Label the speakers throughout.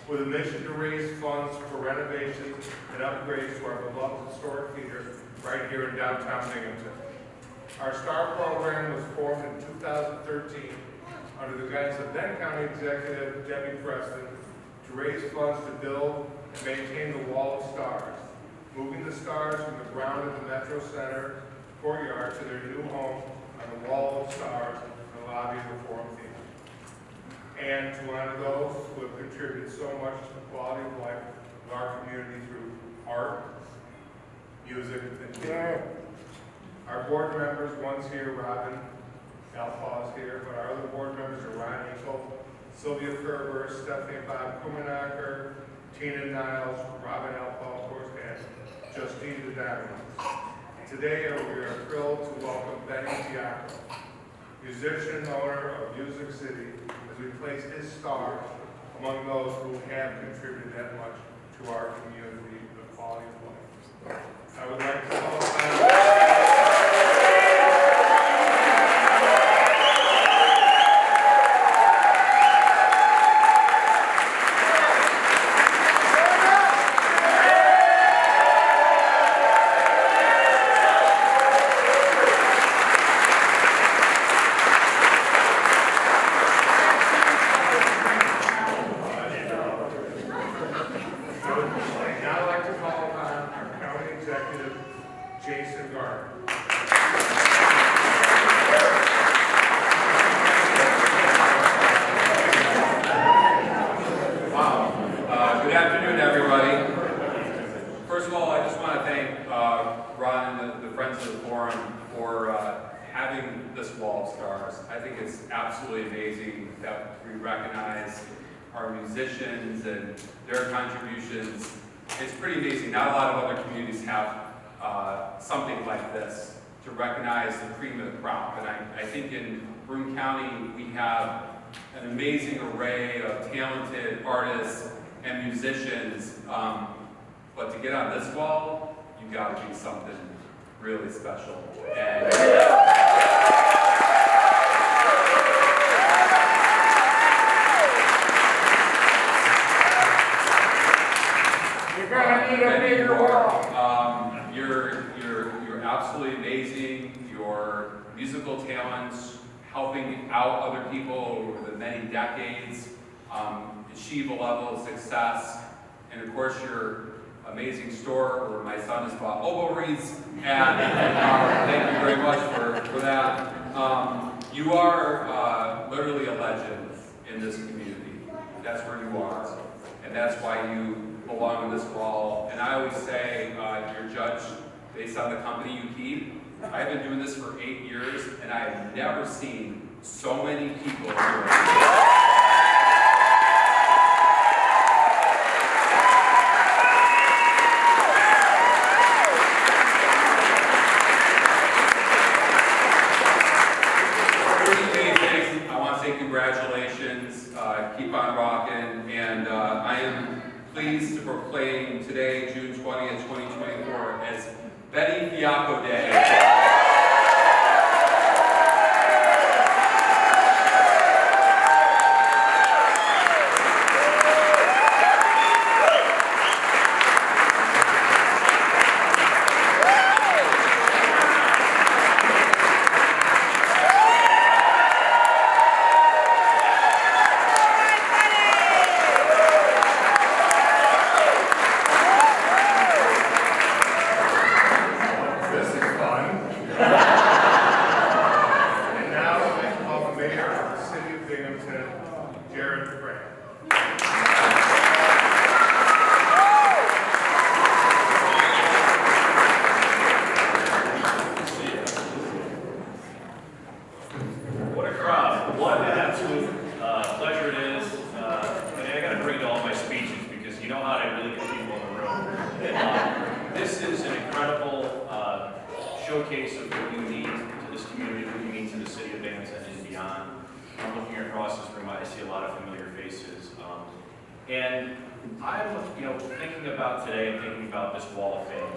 Speaker 1: with a mission to raise funds for renovations and upgrades to our beloved historic theater right here in downtown Binghamton. Our STAR program was formed in 2013 under the guidance of then County Executive Debbie Preston to raise funds to build and maintain the Wall of Stars, moving the stars from the ground at the Metro Center courtyard to their new home on the Wall of Stars in the lobby of the Forum Theater. And to honor those who have contributed so much to the quality of life of our community through art, music, and theater. Our board members, one's here, Robin Alpha is here, but our other board members are Ron Hinkle, Sylvia Kerber, Stephanie Bob Kumenacker, Tina Niles, Robin Alpha, of course, and Justine the Diamond. Today, we are thrilled to welcome Benny Diacco, musician and owner of Music City, as we place his star among those who have contributed that much to our community, the quality of life. I would like to call upon
Speaker 2: our musicians and their contributions. It's pretty amazing. Not a lot of other communities have something like this to recognize the cream of the crop. And I think in Broome County, we have an amazing array of talented artists and musicians. But to get on this wall, you've got to be something really special. And You're absolutely amazing. Your musical talents, helping out other people over the many decades, achieve a level of success, and of course your amazing store where my son has bought oboe wreaths, and thank you very much for that. You are literally a legend in this community. That's where you are, and that's why you belong on this wall. And I always say you're judged based on the company you keep. I've been doing this for 8 years, and I have never seen so many people here. Congratulations, keep on rocking, and I am pleased to proclaim today, June 20th, 2024, as Benny Diacco Day.
Speaker 3: Showcase of what you mean to this community, what you mean to the city of Binghamton and beyond. I'm looking across this room, I see a lot of familiar faces. And I'm thinking about today and thinking about this Wall of Fame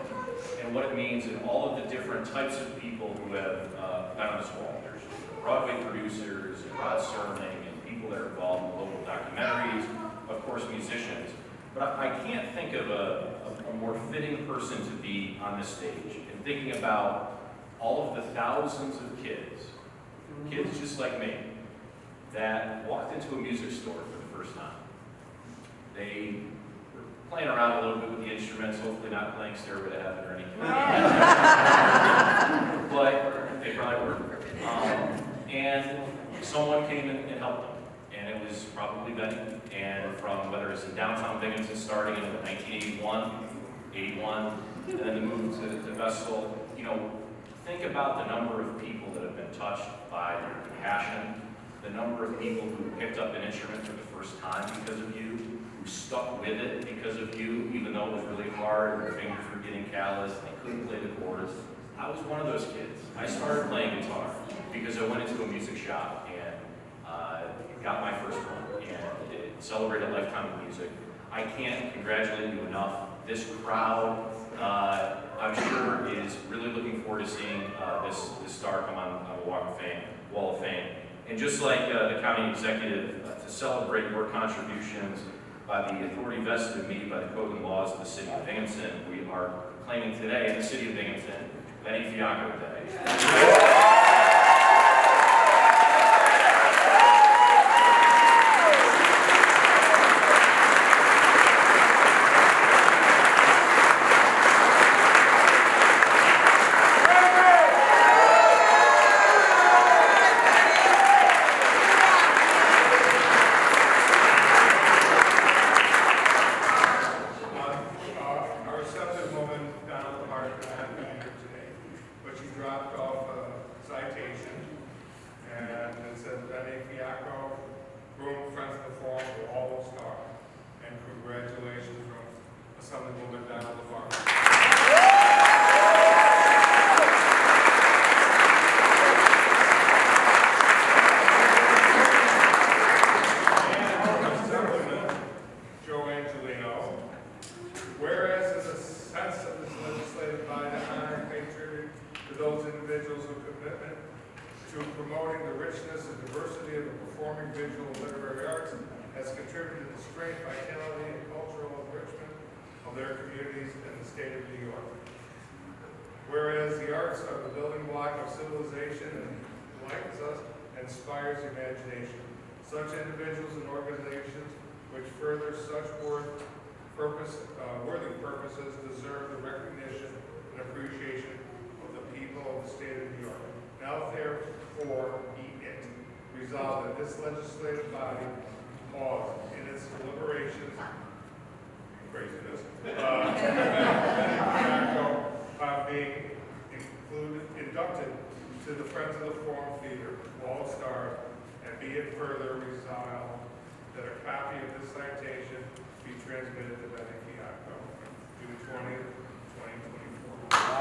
Speaker 3: and what it means and all of the different types of people who have been on this wall. There's Broadway producers, and Rod Serling, and people that are involved in local documentaries, of course, musicians. But I can't think of a more fitting person to be on this stage. And thinking about all of the thousands of kids just like me, that walked into a music store for the first time. They were playing around a little bit with the instruments, hopefully not playing Stairway to Heaven or anything. But they probably were. And someone came and helped them. And it was probably Benny. And from whether it's in downtown Binghamton starting in 1981, 81, and then the move to Vestal, you know, think about the number of people that have been touched by their passion, the number of people who picked up an instrument for the first time because of you, who stuck with it because of you, even though it was really hard, their fingers were getting calloused, they couldn't play the chords. I was one of those kids. I started playing guitar because I went into a music shop and got my first one and it celebrated a lifetime of music. I can't congratulate you enough. This crowd, I'm sure, is really looking forward to seeing this star come on the Wall of Fame. And just like the county executive, to celebrate your contributions by the authority vested in me by the code and laws of the city of Binghamton, we are proclaiming today in the city of Binghamton, Benny Fiacco Day.
Speaker 1: Whereas the arts are the building block of civilization and enlightens us and inspires imagination. Such individuals and organizations which further such worthy purposes deserve the recognition and appreciation of the people of the state of New York. Now therefore be it resolved that this legislative body pause in its deliberations craziness being inducted to the Friends of the Forum Theater, Wall of Stars, and be it further resolved that a copy of this citation be transmitted to Benny Fiacco, June 20th, 2024.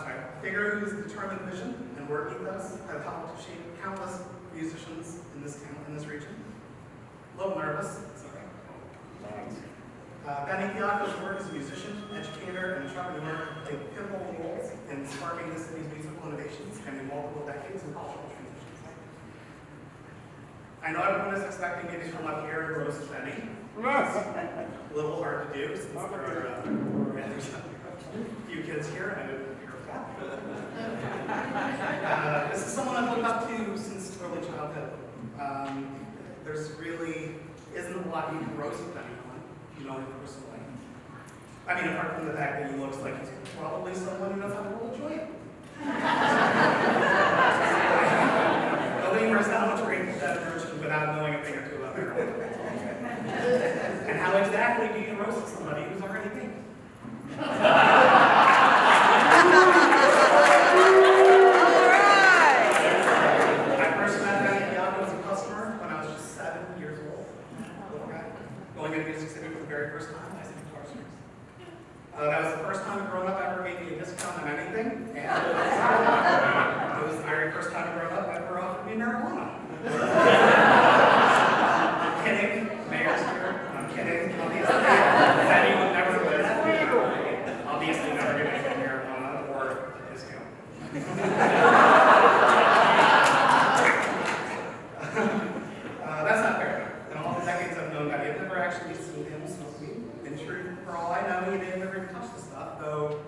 Speaker 4: A figure whose determined vision and work ethos have helped to shape countless musicians in this town, in this region. A little nervous, sorry. Benny Fiacco's work as a musician, educator, and entrepreneur played pivotal roles in sparking the city's musical innovations spanning multiple decades and cultural transitions. I know everyone is expecting me to come up here and roast Benny. A little hard to do since there are there's a few kids here, and I didn't hear that. This is someone I've looked up to since early childhood. There's really isn't a lot you can roast Benny on, you know him personally. I mean, apart from the fact that he looks like he's probably someone who knows how to roll a joint. Nobody knows how much Grateful Dead version without knowing a thing or two about marijuana. And how exactly do you roast somebody who's already pink? I first met Benny Fiacco as a customer when I was just 7 years old. Little guy. Going into Music City for the very first time. I sang guitar strings. That was the first time a grown-up ever gave me a discount on anything. And it was the very first time a grown-up ever offered me marijuana. I'm kidding. Mayor's here. I'm kidding. Obviously, Benny would never do that. Obviously, never give me marijuana or a discount. That's not fair. In all the decades I've known Benny, I've never actually seen him smoke weed. In truth, for all I know, he didn't ever even touch the stuff, though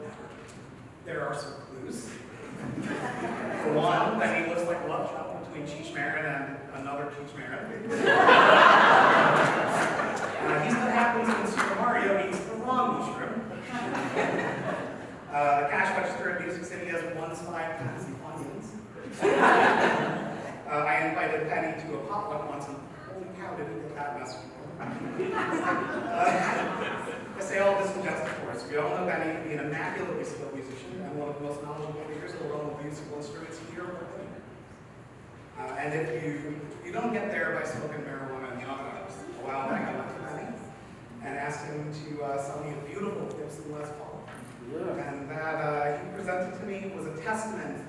Speaker 4: there are some clues. For one, Benny looks like a love child between Cheech Marin and another Cheech Marin. He's what happens when Super Mario eats the wrong mushroom. The cash register at Music City has 1 spy pens and onions. I invited Penny to a potluck once, and holy cow, did he get that message for? I say all this in jest, of course. We all know Benny to be an immaculately skilled musician and one of the most knowledgeable leaders in the world of musical instruments here in Brooklyn. And if you don't get there by smoking marijuana in the office, a while back I went to Benny and asked him to sell me a beautiful Gibson Les Paul. And that he presented to me was a testament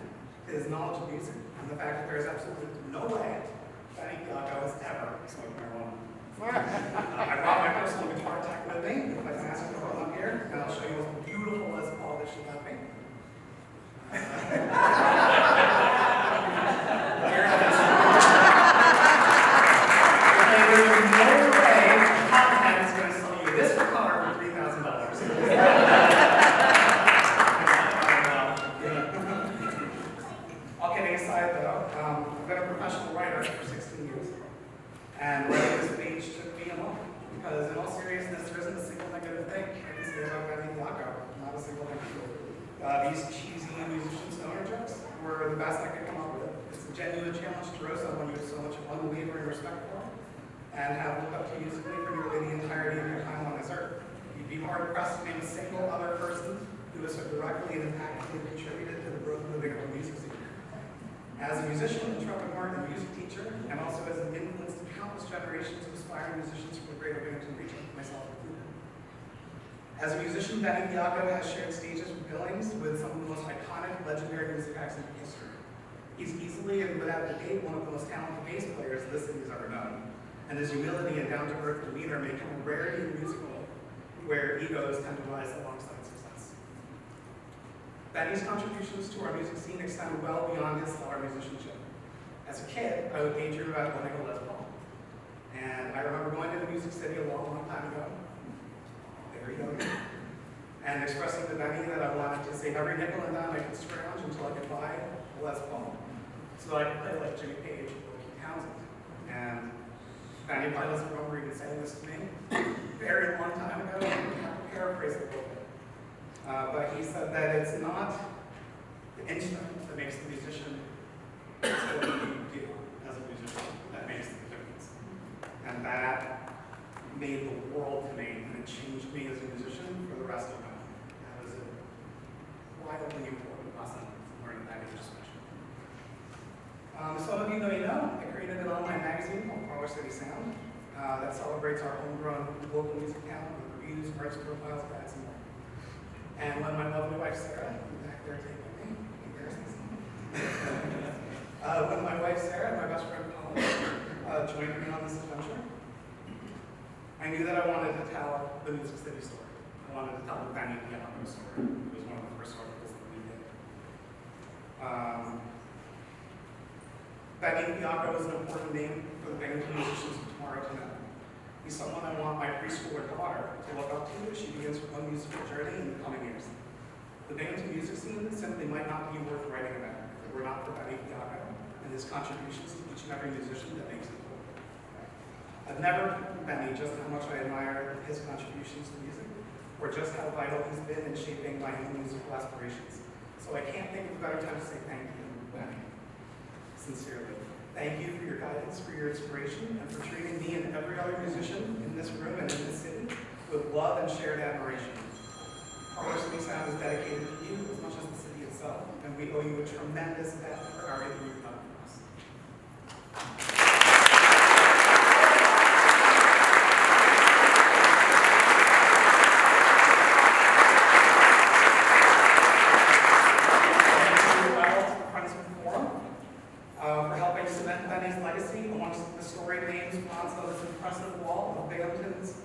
Speaker 4: to his knowledge of music and the fact that there is absolutely no way Benny Fiacco has ever smoked marijuana. I brought my personal guitar tech with me, if I can ask you to come up here, and I'll show you what's beautiful Les Paul that she left me. Here it is. There's no way Hot Hat is going to sell you this guitar for $3,000. All kidding aside, though, I've been a professional writer for 16 years. And writing this page took me a moment, because in all seriousness, there isn't a single negative thing I can say about Benny Fiacco. Not a single negative. These cheesy musician stoner jokes were the best I could come up with. It's a genuine challenge to roast someone you have so much unwavering respect for, and have looked up to musically for nearly the entirety of your time on this earth. You'd be hard pressed to name a single other person who has so directly and impactfully contributed to the growth and living of the music scene. As a musician, entrepreneur, and music teacher, and also as an influence to countless generations of aspiring musicians from the greater Binghamton region, myself included. As a musician, Benny Fiacco has shared stages with Billings with some of the most iconic, legendary music acts in history. He's easily and without debate one of the most talented bass players this city has ever known, and his humility and down-to-earth demeanor make him a rarity in music world, where egos tend to rise alongside success. Benny's contributions to our music scene extend well beyond his stellar musicianship. As a kid, I would daydream about playing a Les Paul. And I remember going to the Music City a long, long time ago, very young, and expressing to Benny that I wanted to save every nickel and dime I could scrounge until I could buy a Les Paul, so that I could play like Jimmy Page or Keith Townsend. And Benny probably doesn't remember even saying this to me very long time ago. I have to paraphrase it a little bit. But he said that it's not the instrument that makes the musician, it's what you do as a musician that makes the difference. And that made the world to me, and it changed me as a musician for the rest of my life. That was a wildly important lesson to learn that age especially. Some of you may know, I created an online magazine called Parlor City Sound that celebrates our homegrown local music talent with reviews, artist profiles, guides, and more. And when my lovely wife Sarah, who's back there taking me, When my wife Sarah and my best friend Colin joined me on this adventure, I knew that I wanted to tell the Music City story. I wanted to tell the Benny Piano story. It was one of the first articles that we did. Benny Piano is an important name for the Bennington musicians of tomorrow to know. He's someone I want my preschooler daughter to look up to as she begins her own musical journey in the coming years. The Bennington music scene simply might not be worth writing about if it were not for Benny Piano and his contributions to each and every musician that makes it cool. I've never told Benny just how much I admire his contributions to music, or just how vital he's been in shaping my own musical aspirations. So I can't think of a better time to say thank you, Benny. Sincerely. Thank you for your guidance, for your inspiration, and for treating me and every other musician in this room and in this city with love and shared admiration. Our City Sound is dedicated to you as much as the city itself, and we owe you a tremendous debt for everything you've done for us. Amongst the storied names on this impressive wall of Binghamton's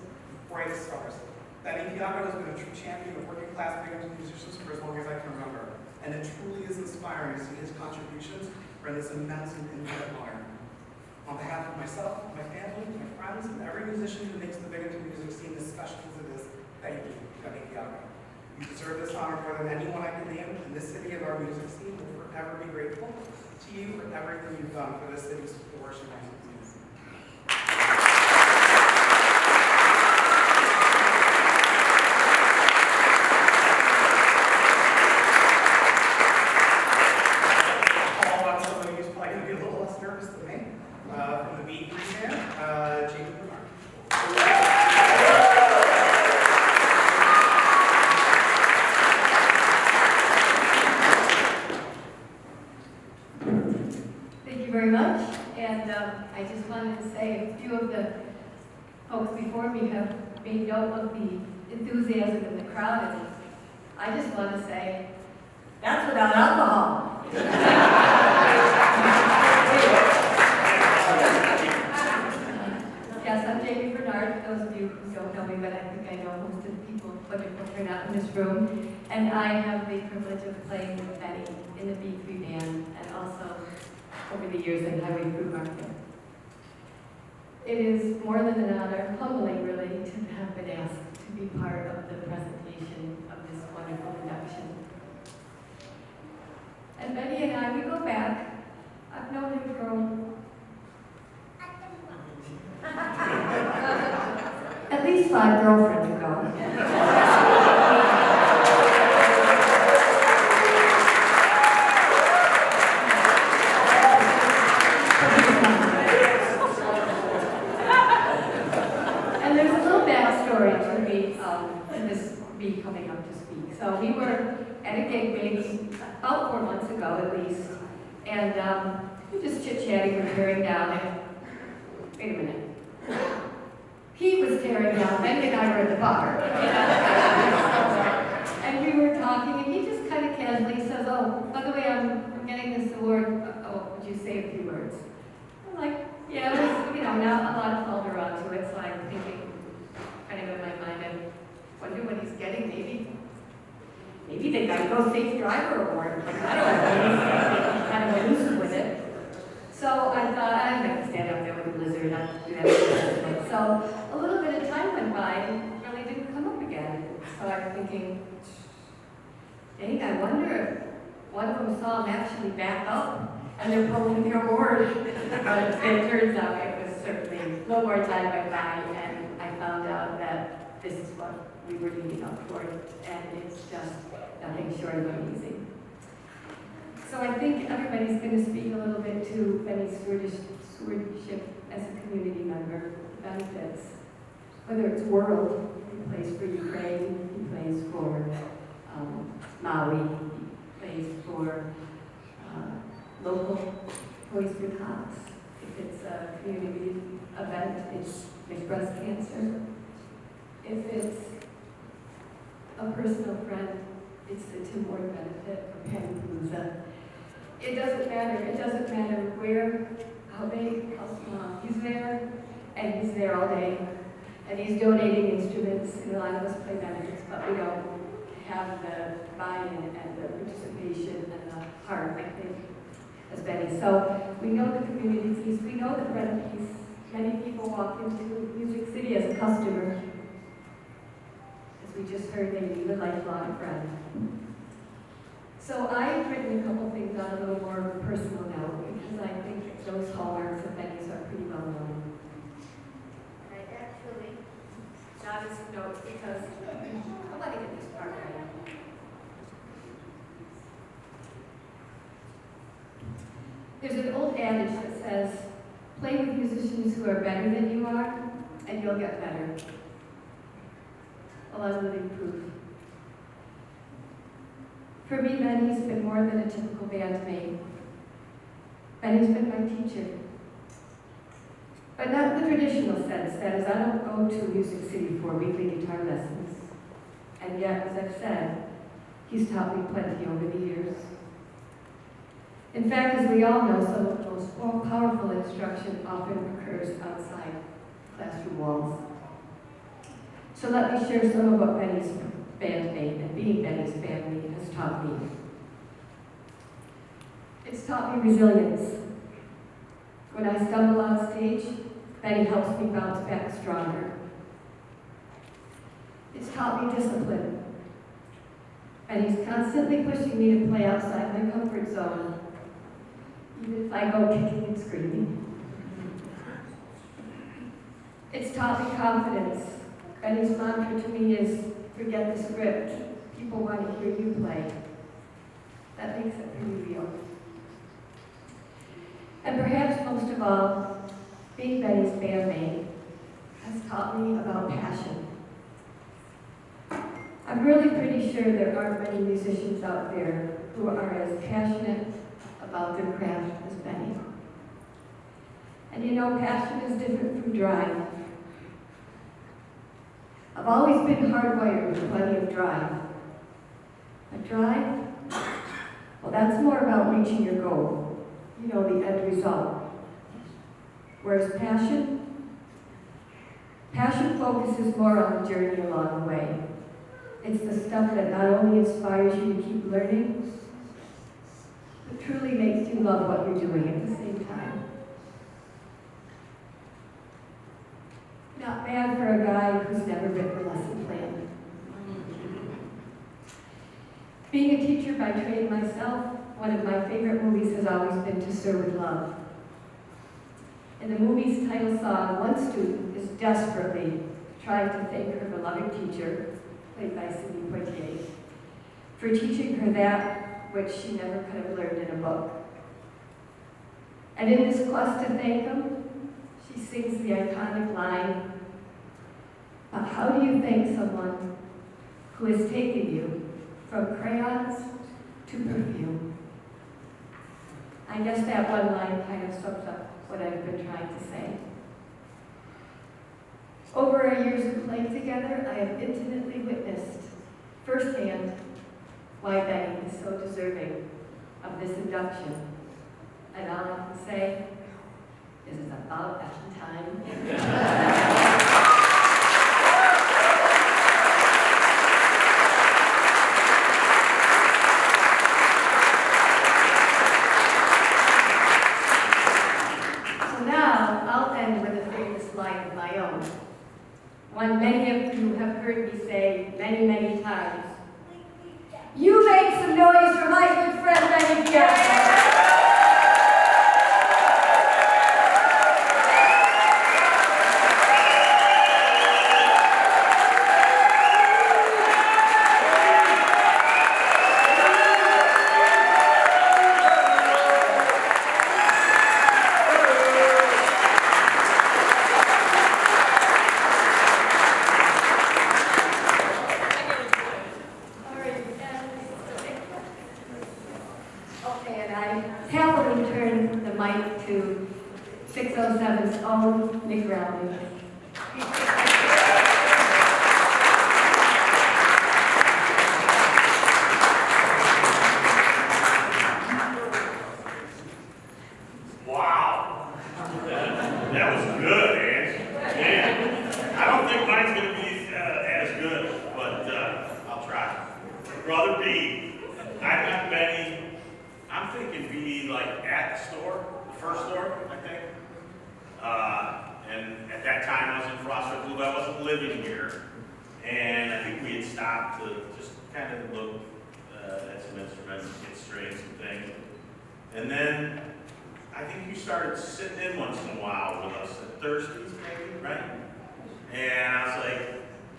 Speaker 4: brightest stars. Benny Piano has been a true champion of working class Binghamton musicians for as long as I can remember, and it truly is inspiring to see his contributions for this immense and infinite honor. On behalf of myself, my family, my friends, and every musician who makes the Binghamton music scene as special as it is, thank you, Benny Piano. You deserve this honor more than anyone I can name, and this city of our music scene will forever be grateful to you for everything you've done for this city's flourishing music scene.
Speaker 5: Very much, and I just wanted to say a few of the folks before me have made note of the enthusiasm in the crowd, and I just want to say, that's without alcohol. Yes, I'm Jamie Bernard, for those of you who don't know me, but I think I know most of the people, wonderful turnout in this room, and I have the privilege of playing with Benny in the B3 band, and also over the years in Highway Crew Market. It is more than an honor, humbling really, to have been asked to be part of the presentation of this wonderful induction. And Benny and I, we go back. I've known him from at least 5 girlfriends ago. Coming up to speak. So we were at a gig maybe about 4 months ago at least, and we were just chit-chatting, we were tearing down, and wait a minute. He was tearing down, Benny and I were at the bar. And we were talking, and he just kind of casually says, oh, by the way, I'm getting this award. Oh, would you say a few words? I'm like, yeah, it was, not a lot of thunder onto it, so I'm thinking, kind of in my mind, I wonder what he's getting, maybe they got Go Safe Driver Award. I don't know, maybe kind of elusive with it. So I thought, I'm going to stand up there with a blizzard, not do that. So a little bit of time went by and really didn't come up again. So I'm thinking, dang, I wonder if one of them saw him actually back up and they're pulling their board. But it turns out it was certainly no more time went by, and I found out that this is what we were leading up for, and it's just nothing short of amazing. So I think everybody's going to speak a little bit to Benny's stewardship as a community member, benefits. Whether it's world, he plays for Ukraine, he plays for Maui, he plays for local Toys for Tots. If it's a community event, it's breast cancer. If it's a personal friend, it's the Tim Ward benefit for Palooza. It doesn't matter. It doesn't matter where, how big, how small. He's there, and he's there all day. And he's donating instruments, and a lot of us play benefits, but we don't have the buy-in and the participation and the heart, I think, as Benny. So we know the community piece. We know the friend piece. Many people walk into Music City as a customer. As we just heard, they need a lifelong friend. So I've written a couple things on a little more of a personal note because I think those hallmarks of Benny's are pretty well known. I actually jotted some notes because I want to get this part right. There's an old adage that says, play with musicians who are better than you are, and you'll get better. Well, I'm living proof. For me, Benny's been more than a typical bandmate. Benny's been my teacher. But not in the traditional sense, that is, I don't go to Music City for weekly guitar lessons. And yet, as I've said, he's taught me plenty over the years. In fact, as we all know, some of the most powerful instruction often occurs outside classroom walls. So let me share some of what Benny's bandmate and being Benny's family has taught me. It's taught me resilience. When I stumble on stage, Benny helps me bounce back stronger. It's taught me discipline. Benny's constantly pushing me to play outside my comfort zone, even if I go kicking and screaming. It's taught me confidence. Benny's mantra to me is, forget the script. People want to hear you play. That makes it pretty real. And perhaps most of all, being Benny's bandmate has taught me about passion. I'm really pretty sure there aren't many musicians out there who are as passionate about their craft as Benny. And you know, passion is different from drive. I've always been hardwired with plenty of drive. But drive, well, that's more about reaching your goal, you know, the end result. Whereas passion focuses more on the journey along the way. It's the stuff that not only inspires you to keep learning, but truly makes you love what you're doing at the same time. Not bad for a guy who's never written a lesson plan. Being a teacher by trade myself, one of my favorite movies has always been To Sir with Love. In the movie's title song, one student is desperately trying to thank her beloved teacher, played by Sidney Poitier, for teaching her that which she never could have learned in a book. And in this quest to thank him, she sings the iconic line, but how do you thank someone who has taken you from crayons to perfume? I guess that one line kind of sums up what I've been trying to say. Over our years of playing together, I have intimately witnessed firsthand why Benny is so deserving of this induction. And all I can say is it's about that time. One many of you have heard me say many, many times. You make some noise for my good friend Benny Fiasco. To 607's own Nick Rowley.
Speaker 6: That was good, man. I don't think mine's gonna be as good, but I'll try. Brother B, I met Benny, I'm thinking B like at the store, the first store, I think. And at that time I was in Frostwood Blue, I wasn't living here. And I think we had stopped to just kind of look at some instruments, get strings and things. And then I think you started sitting in once in a while with us at Thursdays, maybe, right? And I was like,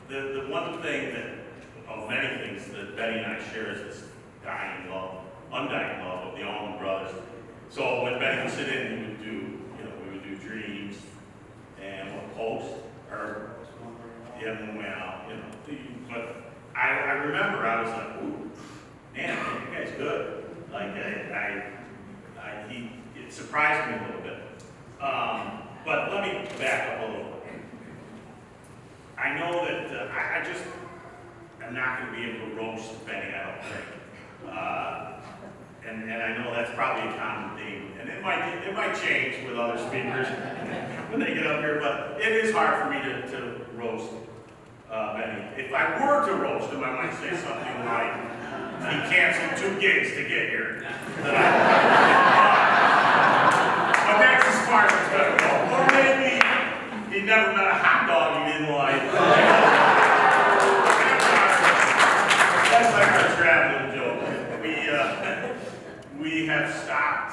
Speaker 6: the one thing that, of many things that Betty and I share is this dying love, undying love of the Allman Brothers. So when Betty would sit in, we would do, we would do Dreams and Post, or yeah, when we went out, but I remember I was like, ooh, man, you guys good. Like it surprised me a little bit. But let me back up a little bit. I know that I just am not going to be able to roast Benny, I don't think. And I know that's probably a common theme, and it might change with other speakers when they get up here, but it is hard for me to roast Benny. If I were to roast him, I might say something like, he canceled 2 gigs to get here. But that's as far as it's going to go. Or maybe he never met a hot dog he didn't like. That's like our traveling joke. We have stopped,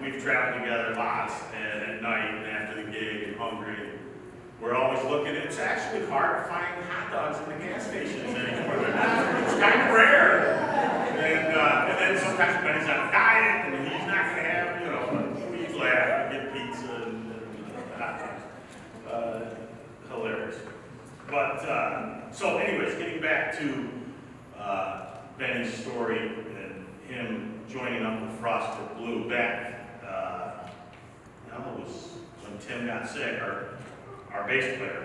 Speaker 6: we've traveled together lots, and at night and after the gig and hungry. We're always looking. It's actually hard to find hot dogs in the gas stations anymore. It's kind of rare. And then sometimes Benny's on a diet, and he's not going to have, we laugh and get pizza and hot dogs. Hilarious. But, so anyways, getting back to Benny's story and him joining up with Frostwood Blue back, it was when Tim got sick, our bass player.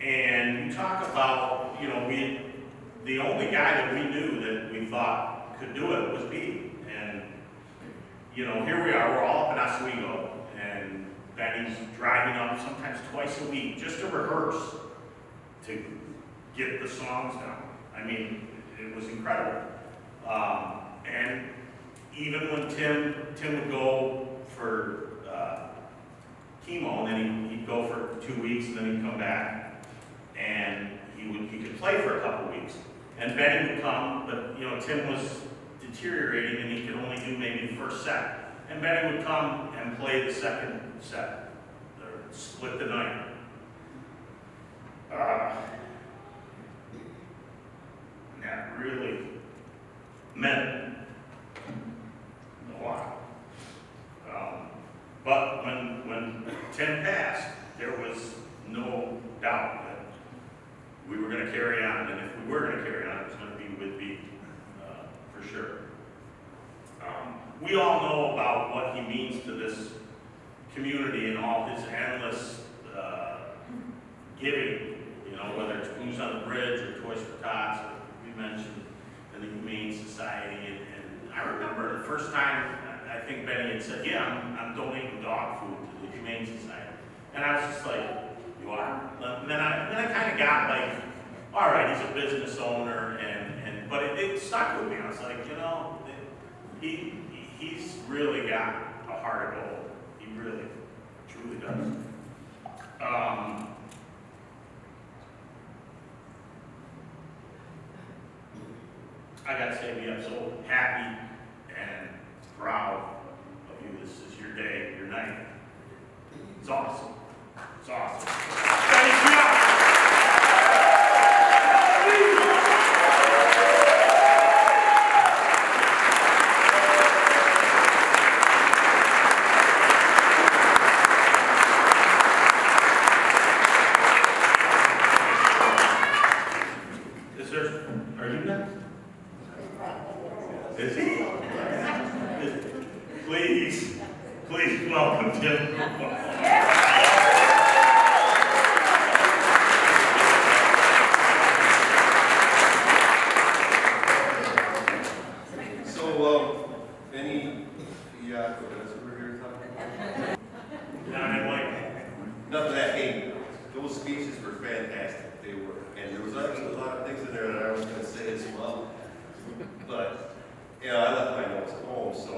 Speaker 6: And you talk about, the only guy that we knew that we thought could do it was B. And, here we are, we're all up in Oswego, and Benny's driving up sometimes twice a week just to rehearse, to get the songs down. I mean, it was incredible. And even when Tim would go for chemo, and then he'd go for 2 weeks, and then he'd come back, and he could play for a couple weeks. And Benny would come, but Tim was deteriorating, and he could only do maybe the first set. And Benny would come and play the second set, or split the night. And that really meant a lot. But when Tim passed, there was no doubt that we were going to carry on, and if we were going to carry on, it was going to be with B, for sure. We all know about what he means to this community and all his endless giving, whether it's Blues on the Bridge or Toys for Tots, we mentioned, and the Humane Society. And I remember the first time I think Benny had said, yeah, I'm donating dog food to the Humane Society. And I was just like, you are? And then I kind of got like, all right, he's a business owner, but it stuck with me. I was like, he's really got a heart of gold. He really, truly does. I gotta say, I'm so happy and proud of you. This is your day, your night. It's awesome. It's awesome. Thank you. Are you next? Is he? Please welcome Tim.
Speaker 7: So, Benny, that's what we're here talking about. fantastic. They were. And there was actually a lot of things in there that I was going to say as well. But, you know, I left my notes at home, so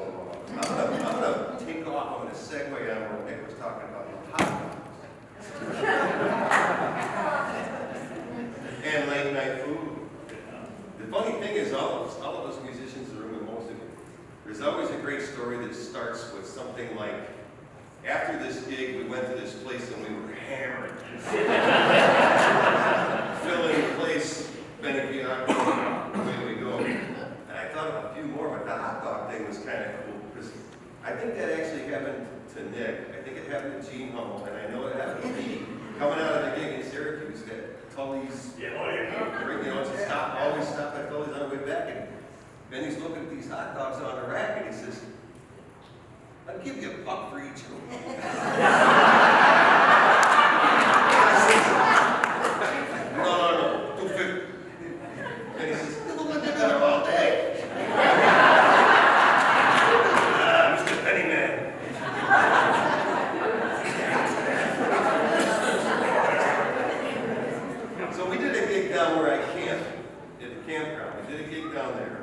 Speaker 7: I'm gonna take off. I'm going to segue on what Nick was talking about, the hot dogs. And late night food. The funny thing is, all of us musicians in the room, and most of you, there's always a great story that starts with something like, after this gig, we went to this place and we were hammered. Filling the place, Benefiaco, away we go. And I thought of a few more, but the hot dog thing was kind of cool, because I think that actually happened to Nick. I think it happened to Gene Hummel, and I know it happened to me. Coming out of the gig in Syracuse, that Tully's, you know, it's a stop, always stop at Tully's on the way back, and Benny's looking at these hot dogs on the rack, and he says, "I'll give you $1 for each of them." No, $2.50. And he says, "You'll look at them all day." Mr. Pennyman. So we did a gig down where I camped, at the campground. We did a gig down there.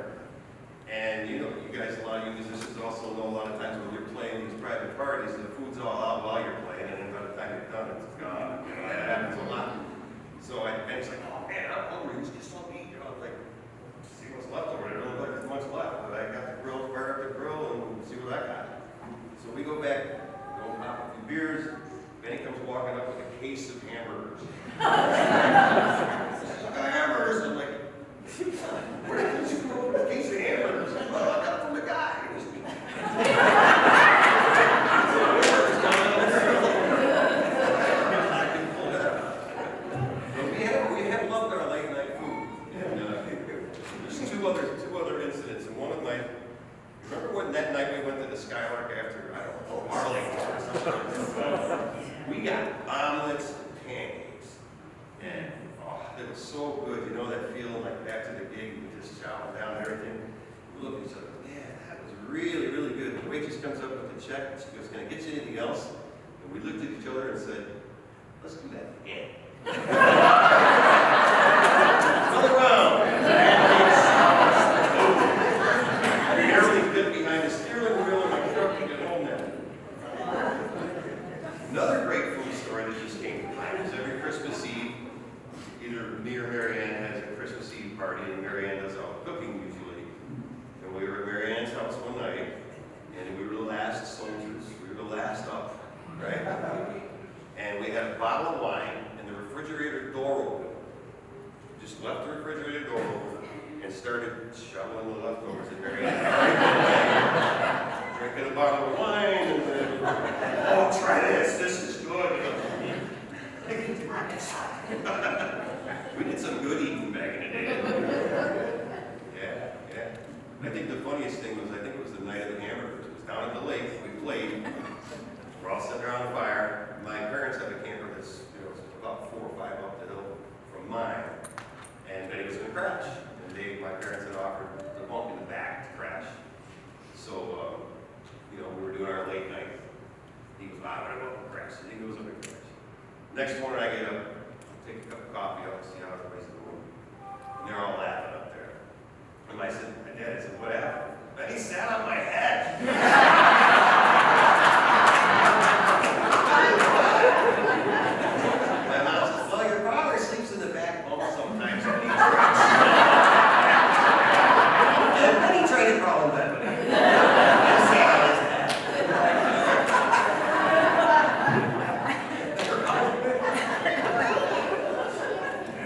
Speaker 7: And you know, you guys, a lot of you musicians also know a lot of times when you're playing these private parties, the food's all out while you're playing, and then by the time you're done, it's gone. You know, that happens a lot. So Ben's like, "Oh man, I'm hungry. Let's get something to eat." You know, I was like, "See what's left over there. It don't look like there's much left." But I got the grill, fire up the grill, and see what I got. So we go back, go pop a few beers. Benny comes walking up with a case of hamburgers. Look at hamburgers. I'm like, "Where did you go with a case of hamburgers?" "Well, I got it from the guy." But we have loved our late night food. And there's two other incidents. And one of my, remember when that night we went to the Skylark after, I don't know, Arlington or something? We got omelets and pancakes. And it was so good, you know, that feeling like after the gig, we just chowing down everything. We look at each other, man, that was really, really good. The waitress comes up with the check, and she goes, "Can I get you anything else?" And we looked at each other and said, "Let's do that again." Another round. I barely fit behind the steering wheel of my truck to get home now. Another great food story that just came to mind is every Christmas Eve, either me or Mary Ann has a Christmas Eve party, and Mary Ann does all the cooking usually. And we were at Mary Ann's house one night, and we were the last soldiers. We were the last up, right? And we had a bottle of wine, and the refrigerator door open. Just left the refrigerator door open and started shoveling the leftovers in Mary Ann. Drinking a bottle of wine, and then, "Oh, try this. This is good." We did some good eating back in the day. Yeah. I think the funniest thing was, I think it was the night of the hamburgers. It was down at the lake. We played. We're all sitting around the fire. My parents have a camper that's, you know, about 4 or 5 up the hill from mine. And Benny was going to crash. And my parents had offered the bunk in the back to crash. So, you know, we were doing our late night. He goes, "I'm going to go up and crash." And he goes up and crash. Next morning I get up, take a cup of coffee out and see how everybody's doing. And they're all laughing up there. And I said, "My dad," I said, "What happened?" "Benny sat on my head." My mom says, "Well, your father sleeps in the back bunk sometimes when he drinks." And then he tried to crawl in bed with me. I sat on his head.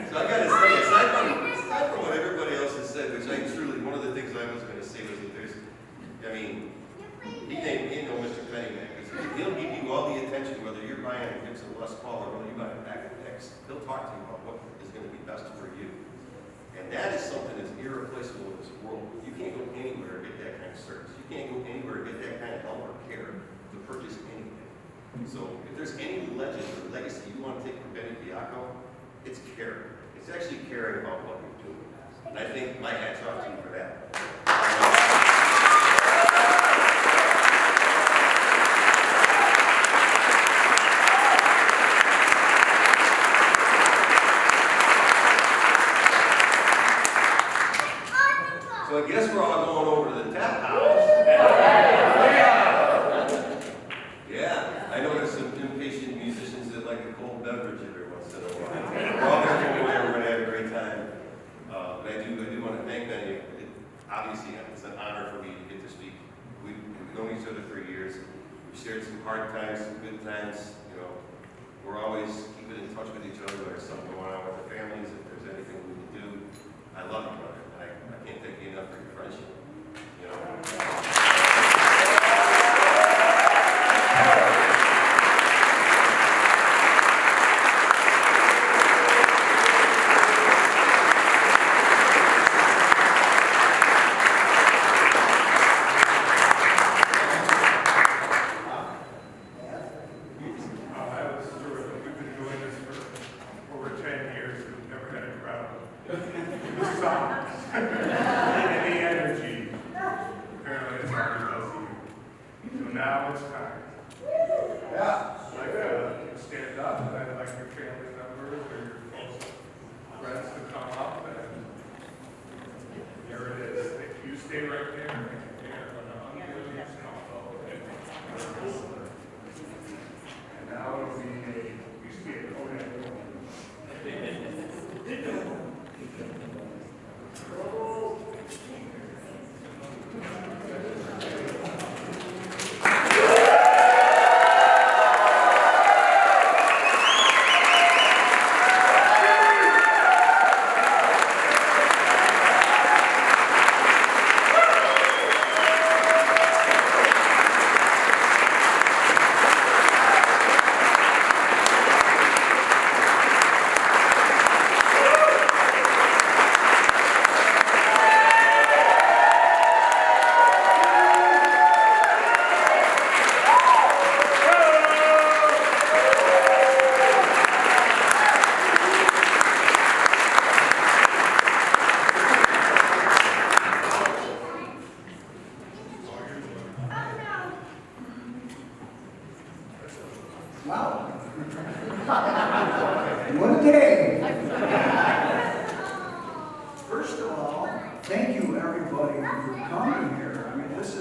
Speaker 7: So I gotta say, aside from what everybody else has said, which I truly, one of the things I was gonna say was that there's, I mean, he know Mr. Pennyman, because he'll give you all the attention, whether you're buying a Gibson Les Paul or whether you buy a pack of picks. He'll talk to you about what is gonna be best for you. And that is something that's irreplaceable in this world. You can't go anywhere and get that kind of service. You can't go anywhere and get that kind of help or care to purchase anything. So if there's any legend or legacy you want to take from Benny Fiacco, it's caring. It's actually caring about what you're doing. And I think my hat's off to you for that. I know there's some impatient musicians that like a cold beverage every once in a while. We're all going to come away, we're going to have a great time. But I do want to thank Benny. Obviously, it's an honor for me to get to speak. We've known each other for years. We've shared some hard times, some good times. You know, we're always keeping in touch with each other. When there's something going on with the families, if there's anything we can do. I love you, brother. And I can't thank you enough for your friendship. You know.
Speaker 1: That was terrific. We've been doing this for over 10 years. We've never had a crowd. The songs and the energy. Apparently it's hard to listen. So now it's time. I'd like to stand up, and I'd like your family members or your close friends to come up, and there it is. You stay right there. I'm going to undo this. And now it'll be you see it.
Speaker 8: Wow. What a day. First of all, thank you everybody for coming here. I mean, this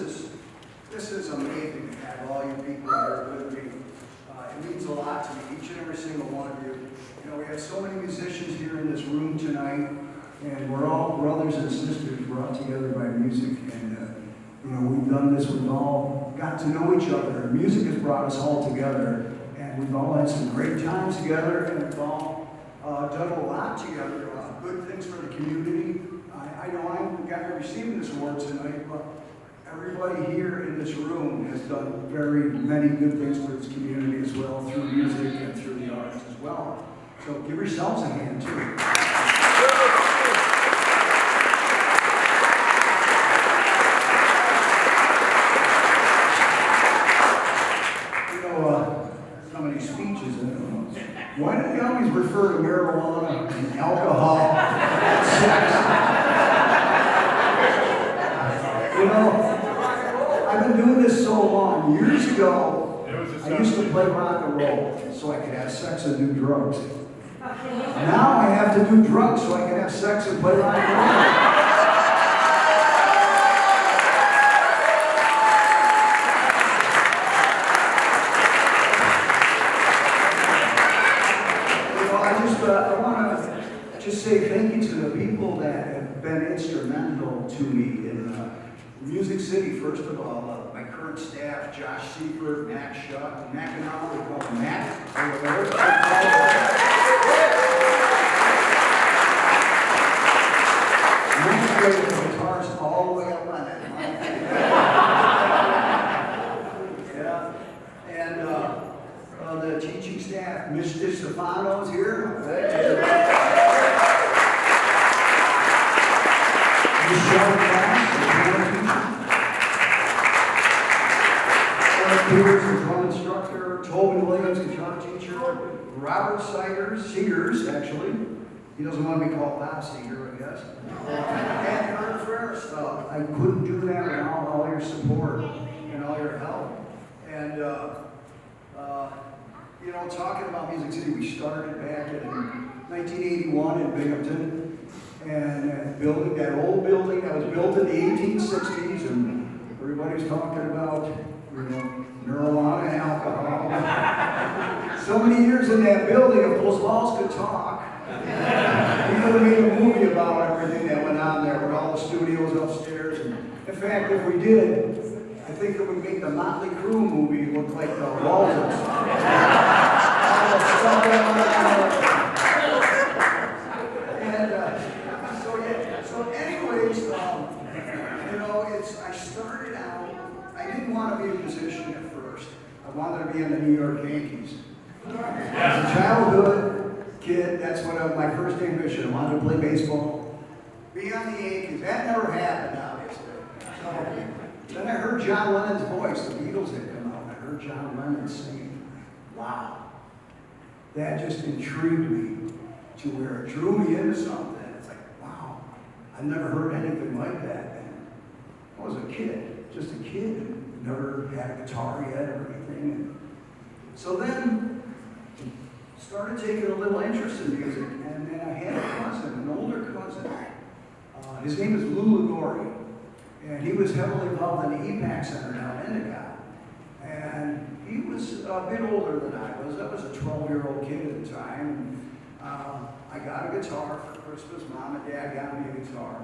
Speaker 8: is amazing to have all you people here with me. It means a lot to me, each and every single one of you. You know, we have so many musicians here in this room tonight, and we're all brothers and sisters brought together by music. And you know, we've done this, we've all got to know each other. Music has brought us all together. We've all had some great times together, and we've all done a lot together, good things for the community. I know I'm got to receive this award tonight, but everybody here in this room has done very many good things for this community as well, through music and through the arts as well. So give yourselves a hand, too. So many speeches in them. Why do they always refer to marijuana and alcohol and sex? You know, I've been doing this so long. Years ago, I used to play rock and roll so I could have sex and do drugs. Now I have to do drugs so I can have sex and play rock and roll. I want to just say thank you to the people that have been instrumental to me in Music City. First of all, my current staff, Josh Seifert, Matt Shutt, Matt Canal, we call him Matt. Matt played the guitars all the way up on that mic. Yeah, and the teaching staff, Mr. Stefano's here. Michelle Bass, the piano teacher. Eric Peters, the drum instructor. Tobin Williams, guitar teacher. Robert Seegers, actually. He doesn't want to be called Bob Seeger, I guess. And Aaron Ferris. I couldn't do that without all your support and all your help. And, you know, talking about Music City, we started back in 1981 in Binghamton, and building that old building that was built in the 1860s, and everybody was talking about marijuana and alcohol. So many years in that building, if those walls could talk, we could have made a movie about everything that went on there with all the studios upstairs. And in fact, if we did, I think it would make the Motley Crue movie look like the Waltons. All the stuff that went on. And so anyways, I started out, I didn't want to be a musician at first. I wanted to be in the New York Yankees. As a childhood kid, that's what my first ambition. I wanted to play baseball, be on the Yankees. That never happened, obviously. So then I heard John Lennon's voice. The Beatles had come out. I heard John Lennon sing. Wow. That just intrigued me to where it drew me into something. It's like, wow, I've never heard anything like that. And I was a kid, just a kid. Never had a guitar yet or anything. And so then started taking a little interest in music. And then I had a cousin, an older cousin. His name is Lou Ligori. And he was heavily involved in the EPAC Center down in Endicott. And he was a bit older than I was. I was a 12-year-old kid at the time. I got a guitar for Christmas. Mom and Dad got me a guitar.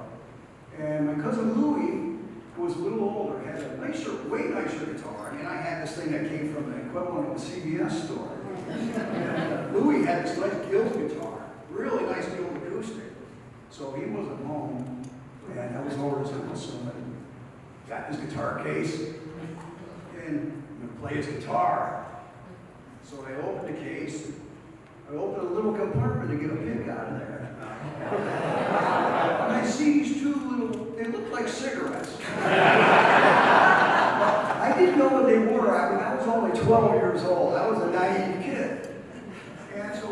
Speaker 8: And my cousin Louie, who was a little older, had a nicer, way nicer guitar. I mean, I had this thing that came from the equivalent of a CVS store. And Louie had this nice Guild guitar, really nice Guild acoustic. So he wasn't home, and I was over his house, so I got his guitar case, and I'm gonna play his guitar. So I opened the case. I opened a little compartment to get a pick out of there. And I see these two little, they look like cigarettes. I didn't know what they were. I mean, I was only 12 years old. I was a naive kid. And so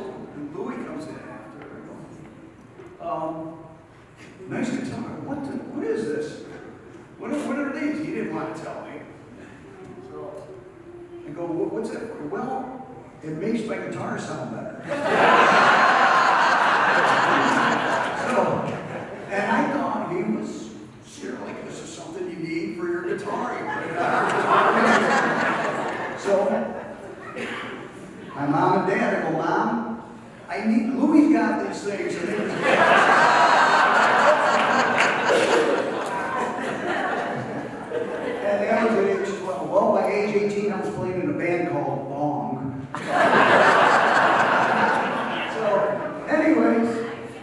Speaker 8: Louie comes in after. I go, nice guitar. What is this? What are these? He didn't want to tell me. So I go, what's that for? Well, it makes my guitar sound better. So, and I thought he was like, this is something you need for your guitar. You put it on your guitar. So, my mom and dad, I go, Mom, Louie's got these things. And that was at age 12. Well, by age 18, I was playing in a band called Bong. So, anyways,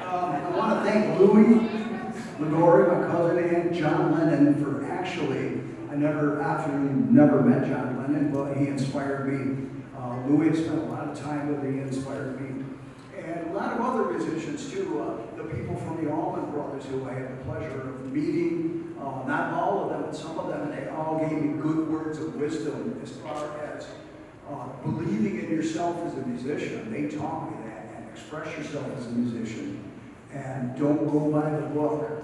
Speaker 8: I want to thank Louie Ligori, my cousin, and John Lennon for actually, I never met John Lennon, but he inspired me. Louie had spent a lot of time with me, he inspired me. And a lot of other musicians too, the people from the Allman Brothers who I had the pleasure of meeting, not all of them, but some of them, and they all gave me good words of wisdom as far as believing in yourself as a musician. They taught me that, and express yourself as a musician, and don't go by the book.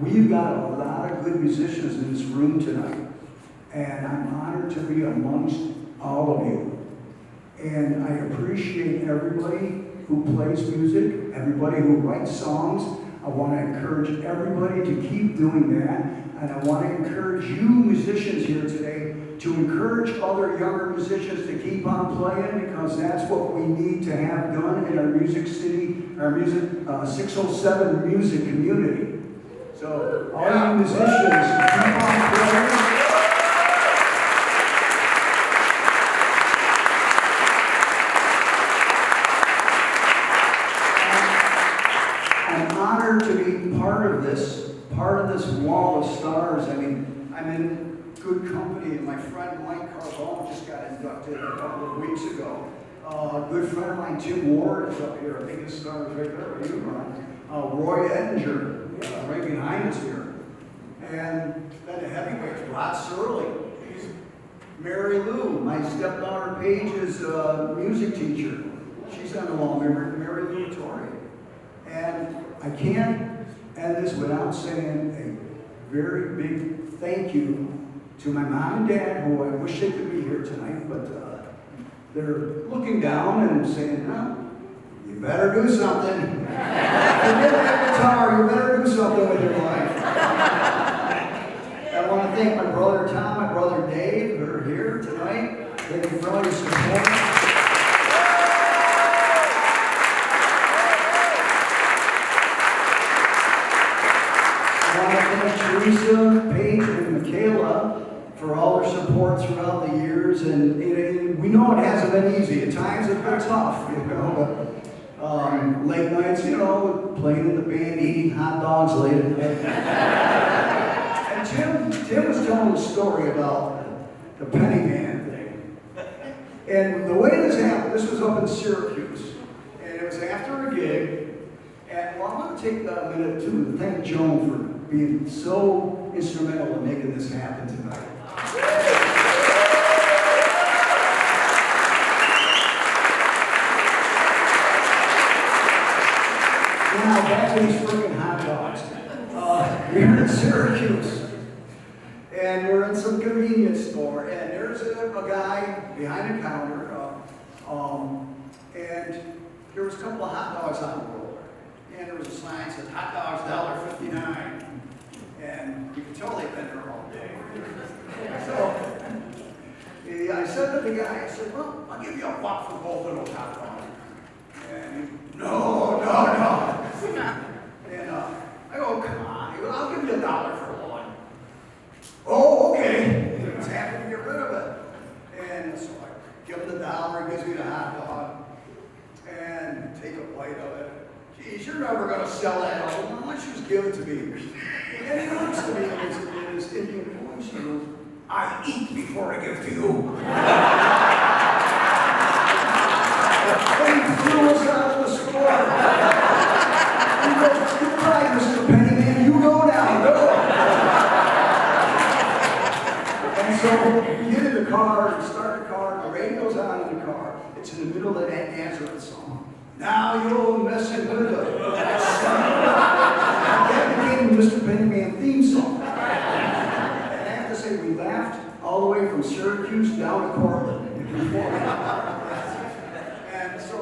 Speaker 8: We've got a lot of good musicians in this room tonight, and I'm honored to be amongst all of you. And I appreciate everybody who plays music, everybody who writes songs. I want to encourage everybody to keep doing that. And I want to encourage you musicians here today to encourage other younger musicians to keep on playing, because that's what we need to have done in our Music City, our music 607 music community. So all you musicians, keep on playing. To be part of this wall of stars. I mean, I'm in good company. My friend Mike Carbone just got inducted a couple of weeks ago. A good friend of mine, Tim Ward, is up here. I think his star is right there where you run. Roy Ettinger, right behind us here. And then the heavyweights, Rod Serling. Mary Lou, my stepdaughter Paige's music teacher. She's on the wall, Mary Lou Torrey. And I can't end this without saying a very big thank you to my mom and dad, who I wish they could be here tonight, but they're looking down and saying, no, you better do something. If you get that guitar, you better do something with your life. I want to thank my brother Tom, my brother Dave, who are here. here tonight. Thank you for all your support. I want to thank Teresa, Paige, and Michaela for all their support throughout the years. And we know it hasn't been easy. At times it's been tough, you know. But late nights, you know, playing in the band, eating hot dogs late at night. And Tim was telling a story about the penny man thing. And the way this happened, this was up in Syracuse. And it was after a gig. And well, I want to take a minute too to thank Joan for being so instrumental in making this happen tonight. Now back to these freaking hot dogs. We're in Syracuse, and we're in some convenience store, and there's a guy behind the counter, and there was a couple of hot dogs on the roller, and there was a sign that said hot dogs $1.59, and you can tell they've been there all day. So I said to the guy, I said, well, I'll give you $1 for both of those hot dogs. And he, no. And I go, come on. He goes, I'll give you $1 for one. Oh, okay. He was happy to get rid of it. And so I give him the $1, he gives me the hot dog, and take a bite of it. Geez, you're never going to sell that. I said, why don't you just give it to me? And he looks to me in his Indian voice, he goes, I eat before I give to you. And he threw us out of the store. He goes, you're right, Mr. Pennyman, you go now, go. And so we get in the car, we start the car, the radio's on in the car. It's in the middle of that Nazareth song. Now you're messing with us. That became the Mr. Pennyman theme song. And I have to say, we laughed all the way from Syracuse down to Portland. And so,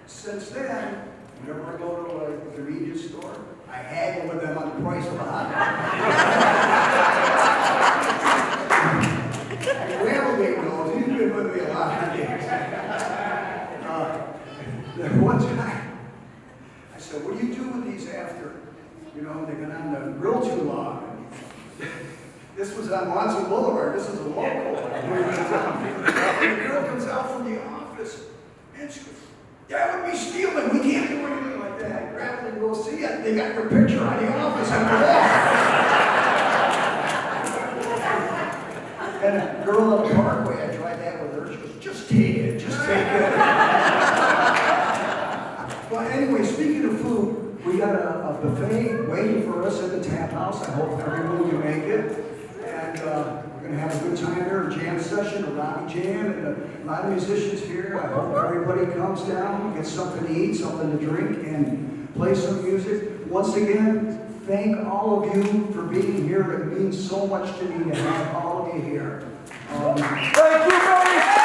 Speaker 8: since then, whenever I go to a convenience store, I haggle with them on the price of a hot dog. Railgate knows, he's been with me a lot of days. One time, I said, what do you do with these after, you know, they've been on the grill too long? This was on Monson Boulevard, this is a local. And the girl comes out from the office, and she goes, that would be stealing, we can't do anything like that. Grab it and go see it, they got your picture on the office after that. And a girl on the Parkway, I tried that with her, she goes, just take it, just take it. Well, anyway, speaking of food, we got a buffet waiting for us at the Tap House. I hope everyone can make it. And we're going to have a good time there, a jam session, a Robbie Jam, and a lot of musicians here. I hope everybody comes down, gets something to eat, something to drink, and play some music. Once again, thank all of you for being here. It means so much to me to have all of you here.
Speaker 9: Thank you, buddy.